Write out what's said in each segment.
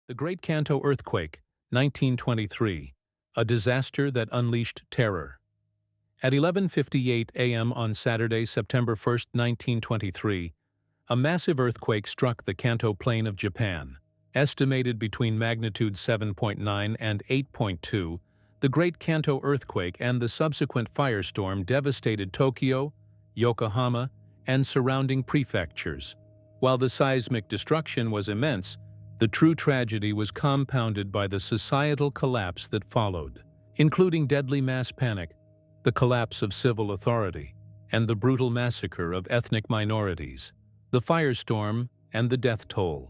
The Great Kantō Earthquake, 1923, a disaster that unleashed terror. At 11:58 a.m. on Saturday, September 1, 1923, a massive earthquake struck the Kanto plain of Japan. Estimated between magnitude 7.9 and 8.2, the Great Kantō Earthquake and the subsequent firestorm devastated Tokyo, Yokohama, and surrounding prefectures. While the seismic destruction was immense, the true tragedy was compounded by the societal collapse that followed, including deadly mass panic, the collapse of civil authority, and the brutal massacre of ethnic minorities. The firestorm and the death toll.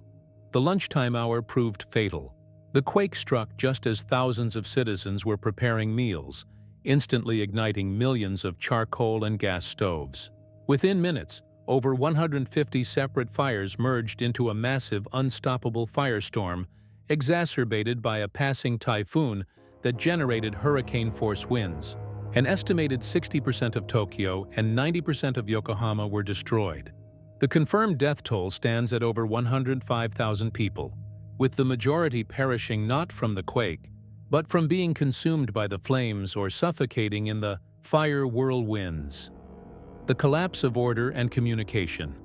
The lunchtime hour proved fatal. The quake struck just as thousands of citizens were preparing meals, instantly igniting millions of charcoal and gas stoves. Within minutes, over 150 separate fires merged into a massive, unstoppable firestorm, exacerbated by a passing typhoon that generated hurricane-force winds. An estimated 60% of Tokyo and 90% of Yokohama were destroyed. The confirmed death toll stands at over 105,000 people, with the majority perishing not from the quake, but from being consumed by the flames or suffocating in the fire whirlwinds. The collapse of order and communication.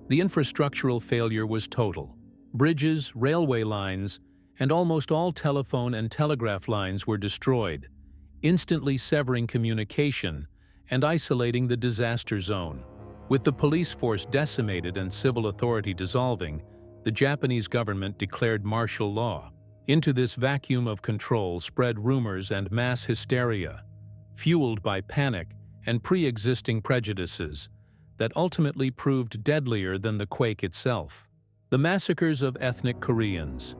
The infrastructural failure was total. Bridges, railway lines, and almost all telephone and telegraph lines were destroyed, instantly severing communication and isolating the disaster zone. With the police force decimated and civil authority dissolving, the Japanese government declared martial law. Into this vacuum of control spread rumors and mass hysteria, fueled by panic and pre-existing prejudices that ultimately proved deadlier than the quake itself. The massacres of ethnic Koreans.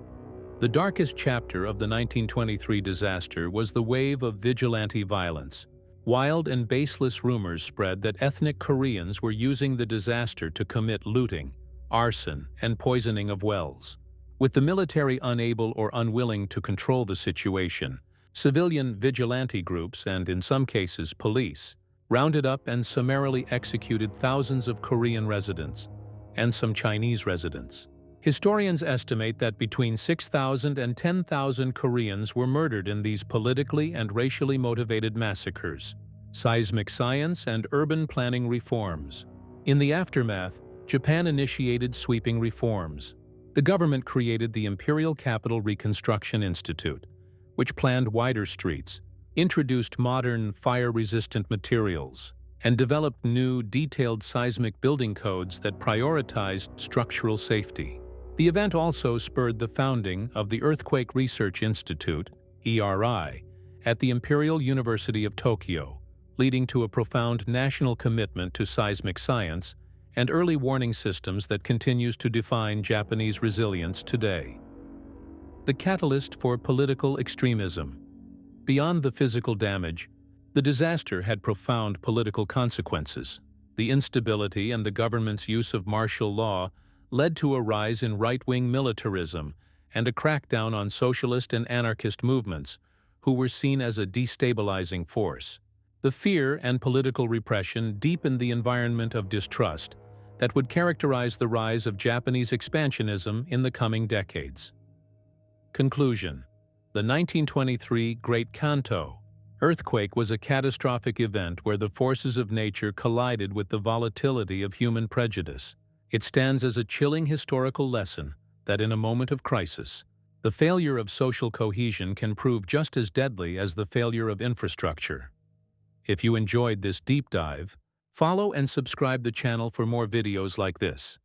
The darkest chapter of the 1923 disaster was the wave of vigilante violence. Wild and baseless rumors spread that ethnic Koreans were using the disaster to commit looting, arson, and poisoning of wells. With the military unable or unwilling to control the situation, civilian vigilante groups, and in some cases police, rounded up and summarily executed thousands of Korean residents and some Chinese residents. Historians estimate that between 6,000 and 10,000 Koreans were murdered in these politically and racially motivated massacres. Seismic science and urban planning reforms. In the aftermath, Japan initiated sweeping reforms. The government created the Imperial Capital Reconstruction Institute, which planned wider streets, introduced modern fire-resistant materials, and developed new, detailed seismic building codes that prioritized structural safety. The event also spurred the founding of the Earthquake Research Institute, ERI, at the Imperial University of Tokyo, leading to a profound national commitment to seismic science and early warning systems that continues to define Japanese resilience today. The catalyst for political extremism. Beyond the physical damage, the disaster had profound political consequences. The instability and the government's use of martial law led to a rise in right-wing militarism and a crackdown on socialist and anarchist movements, who were seen as a destabilizing force. The fear and political repression deepened the environment of distrust that would characterize the rise of Japanese expansionism in the coming decades. Conclusion. The 1923 Great Kantō Earthquake was a catastrophic event where the forces of nature collided with the volatility of human prejudice. It stands as a chilling historical lesson that in a moment of crisis, the failure of social cohesion can prove just as deadly as the failure of infrastructure. If you enjoyed this deep dive, follow and subscribe the channel for more videos like this.